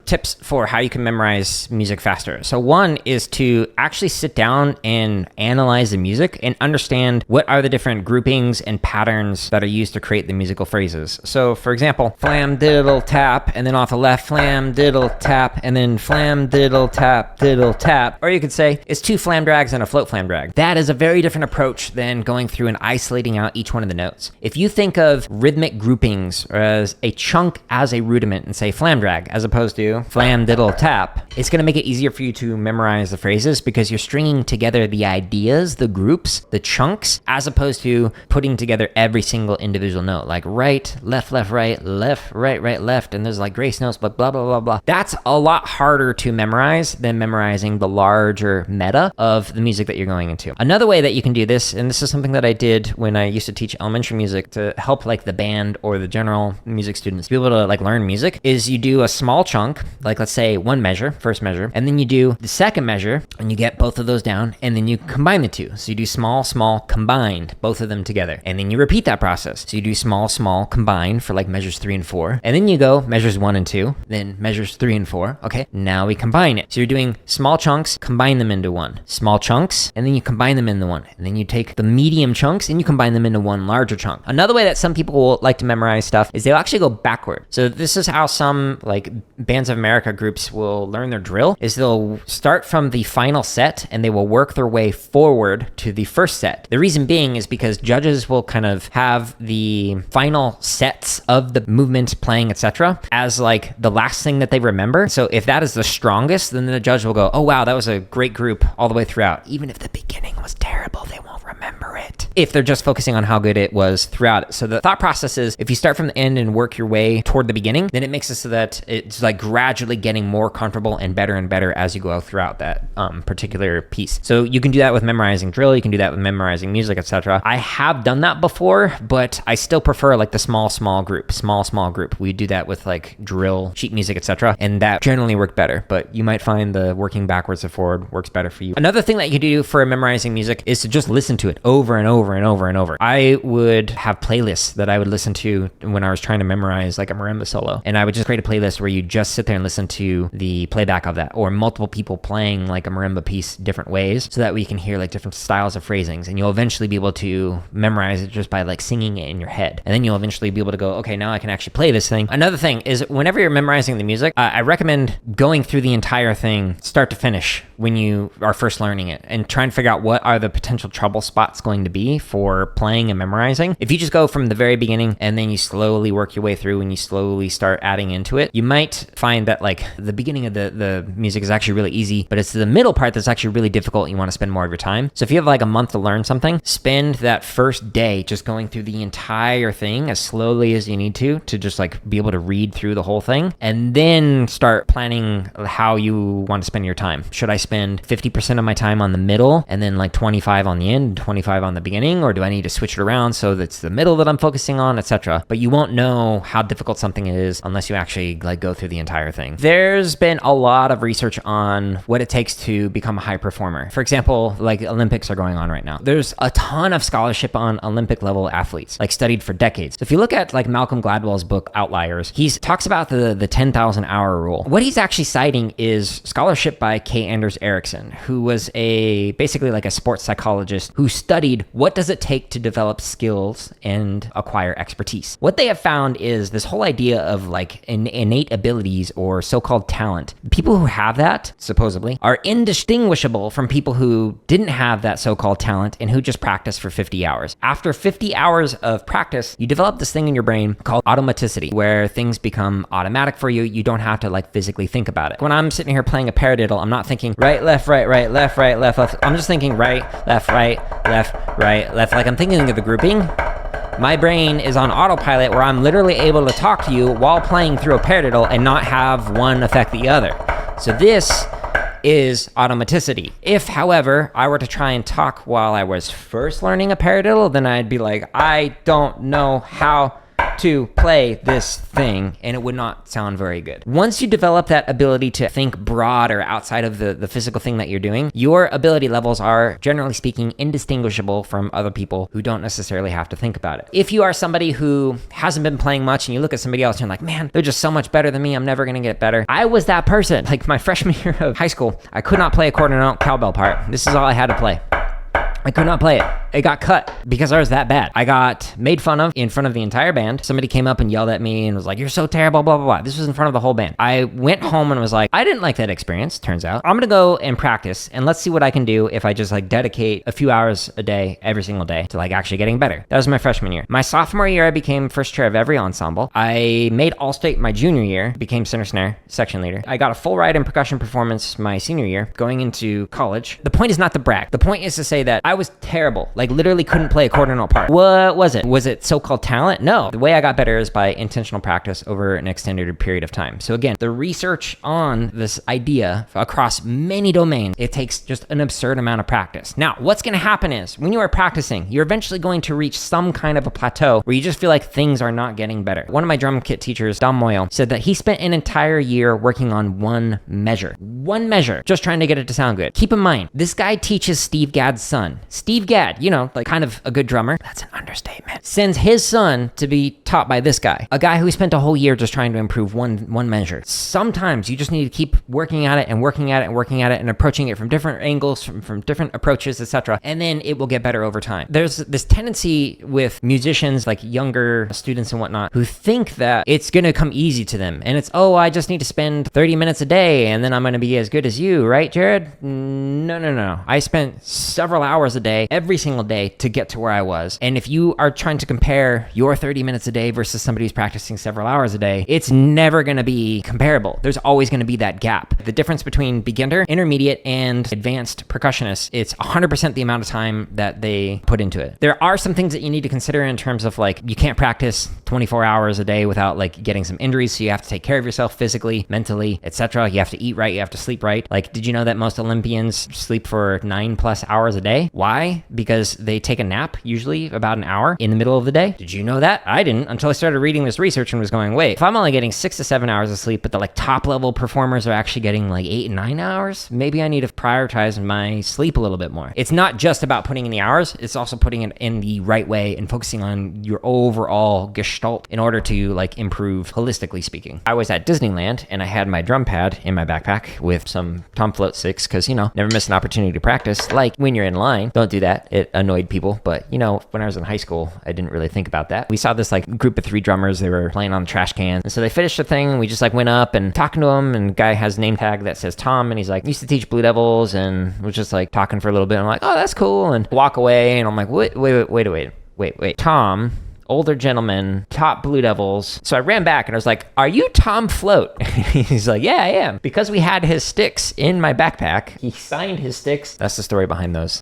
tips for how you can memorize music faster. So one is to actually sit down and analyze the music and understand what are the different groupings and patterns that are used to create the musical phrases. So for example, flam diddle tap, and then off the left, flam diddle tap, and then flam diddle tap diddle tap. Or you could say it's 2 flam drags and a float flam drag. That is a very different approach than going through and isolating out each one of the notes. If you think of rhythmic groupings as a chunk as a rudiment and say flam drag as opposed to flam diddle tap, it's going to make it easier for you to memorize the phrases because you're stringing together the ideas, the groups, the chunks, as opposed to putting together every single individual note, like right, left, right, left, and there's like grace notes, but blah, blah, blah, blah. That's a lot harder to memorize than memorizing the larger meta of the music that you're going into. Another way that you can do this, and this is something that I did when I used to teach elementary music to help like the band or the general music students be able to like learn music, is you do a small chunk, like let's say one measure, first measure, and then you do the second measure and you get both of those down and then you combine the two. So you do small, small, combined, both of them together. And then you repeat that process. So you do small, small, combined for like measures 3 and 4. And then you go measures 1 and 2, then measures 3 and 4. Okay, now we combine it. So you're doing small chunks, combine them into one. Small chunks, and then you combine them into one. And then you take the medium chunks and you combine them into one larger chunk. Another way that some people will like to memorize stuff is they'll actually go backward. So this is how some like Bands of America groups will learn their drill, is they'll start from the final set and they will work their way forward to the first set. The reason being is because judges will kind of have the final sets of the movement playing, etc., as like the last thing that they remember. So if that is the strongest, then the judge will go, oh wow, that was a great group all the way throughout. Even if the beginning was terrible, they won't remember it if they're just focusing on how good it was throughout. So the thought process is if you start from the end and work your way toward the beginning, then it makes it so that it's like gradually getting more comfortable and better as you go throughout that particular piece. So you can do that with memorizing drill, you can do that with memorizing music, etc. I have done that before, but I still prefer like the small group. We do that with like drill, sheet music, etc. And that generally worked better, but you might find the working backwards and forward works better for you. Another thing that you can do for memorizing music is to just listen to it over and over and over and over. I would have playlists that I would listen to when I was trying to memorize like a marimba solo, and I would just create a playlist where you just sit there and listen to the playback of that, or multiple people playing like a marimba piece different ways, so that we can hear like different styles of phrasings, and you'll eventually be able to memorize it just by like singing it in your head, and then you'll eventually be able to go, okay, now I can actually play this thing. Another thing is whenever you're memorizing the music, I recommend going through the entire thing start to finish when you are first learning it, and try and figure out what are the potential trouble spots going to be for playing and memorizing. If you just go from the very beginning and then you slowly work your way through and you slowly start adding into it, you might find that like the beginning of the music is actually really easy, but it's the middle part that's actually really difficult and you want to spend more of your time. So if you have like a month to learn something, spend that first day just going through the entire thing as slowly as you need to just like be able to read through the whole thing, and then start planning how you want to spend your time. Should I spend 50% of my time on the middle and then like 25 on the end, 25 on the beginning, or do I need to switch it around so that's the middle that I'm focusing on, etc.? But you won't know how difficult something is unless you actually like go through the entire thing. There's been a lot of research on what it takes to become a high performer. For example, like Olympics are going on right now. There's a ton of scholarship on Olympic level athletes, like studied for decades. So if you look at like Malcolm Gladwell's book Outliers, he talks about the 10,000 hour rule. What he's actually citing is scholarship by K. Anders Ericsson, who was basically like a sports psychologist who studied what does it take to develop skills and acquire expertise. What they have found is this whole idea of like innate abilities or so-called talent. People who have that, supposedly, are indistinguishable from people who didn't have that so-called talent and who just practice for 50 hours. After 50 hours of practice, you develop this thing in your brain called automaticity, where things become automatic for you. You don't have to like physically think about it. When I'm sitting here playing a paradiddle, I'm not thinking right, left, right, left, right, left, left. I'm just thinking right, left, left. Like I'm thinking of the grouping. My brain is on autopilot where I'm literally able to talk to you while playing through a paradiddle and not have one affect the other. So this is automaticity. If, however, I were to try and talk while I was first learning a paradiddle, then I'd be like, I don't know how to play this thing and it would not sound very good. Once you develop that ability to think broad or outside of the physical thing that you're doing, your ability levels are, generally speaking, indistinguishable from other people who don't necessarily have to think about it. If you are somebody who hasn't been playing much and you look at somebody else and you're like, man, they're just so much better than me, I'm never gonna get better. I was that person. Like my freshman year of high school, I could not play a quarter note cowbell part. This is all I had to play. I could not play it. It got cut because I was that bad. I got made fun of in front of the entire band. Somebody came up and yelled at me and was like, you're so terrible, blah, blah, blah. This was in front of the whole band. I went home and was like, I didn't like that experience, turns out. I'm going to go and practice and let's see what I can do if I just like dedicate a few hours a day, every single day to like actually getting better. That was my freshman year. My sophomore year, I became first chair of every ensemble. I made All-State my junior year, became center snare, section leader. I got a full ride in percussion performance my senior year, going into college. The point is not to brag. The point is to say that I was terrible. Like literally couldn't play a quarter note part. What was it? Was it so-called talent? No. The way I got better is by intentional practice over an extended period of time. So again, the research on this idea across many domains, it takes just an absurd amount of practice. Now, what's going to happen is when you are practicing, you're eventually going to reach some kind of a plateau where you just feel like things are not getting better. One of my drum kit teachers, Dom Moyle, said that he spent an entire year working on one measure, just trying to get it to sound good. Keep in mind, this guy teaches Steve Gadd's son. Steve Gadd, you know, like kind of a good drummer. That's an understatement. Sends his son to be taught by this guy, a guy who spent a whole year just trying to improve one measure. Sometimes you just need to keep working at it and working at it and working at it and approaching it from different angles, from different approaches, etc. And then it will get better over time. There's this tendency with musicians, like younger students and whatnot, who think that it's going to come easy to them. And it's, oh, I just need to spend 30 minutes a day and then I'm going to be as good as you, right, Jared? No. I spent several hours a day, every single day to get to where I was. And if you are trying to compare your 30 minutes a day versus somebody who's practicing several hours a day, it's never going to be comparable. There's always going to be that gap. The difference between beginner, intermediate, and advanced percussionists, it's 100% the amount of time that they put into it. There are some things that you need to consider in terms of like, you can't practice 24 hours a day without like getting some injuries. So you have to take care of yourself physically, mentally, etc. You have to eat right. You have to sleep right. Like, did you know that most Olympians sleep for 9+ hours a day? Why? Because they take a nap, usually about an hour in the middle of the day. Did you know that? I didn't until I started reading this research and was going, wait, if I'm only getting 6 to 7 hours of sleep, but the like top level performers are actually getting like 8 and 9 hours, maybe I need to prioritize my sleep a little bit more. It's not just about putting in the hours, it's also putting it in the right way and focusing on your overall gestalt in order to like improve holistically speaking. I was at Disneyland and I had my drum pad in my backpack with some tom float sticks because, you know, never miss an opportunity to practice. Like when you're in line, don't do that. It annoyed people. But, you know, when I was in high school, I didn't really think about that. We saw this like group of 3 drummers. They were playing on the trash can. And so they finished the thing and we just like went up and talking to them, and the guy has a name tag that says Tom, and he's like, used to teach Blue Devils, and was just like talking for a little bit. I'm like, oh, that's cool. And walk away and I'm like, wait. Tom, older gentleman, taught Blue Devils. So I ran back and I was like, are you Tom Float? He's like, yeah, I am. Because we had his sticks in my backpack, he signed his sticks. That's the story behind those.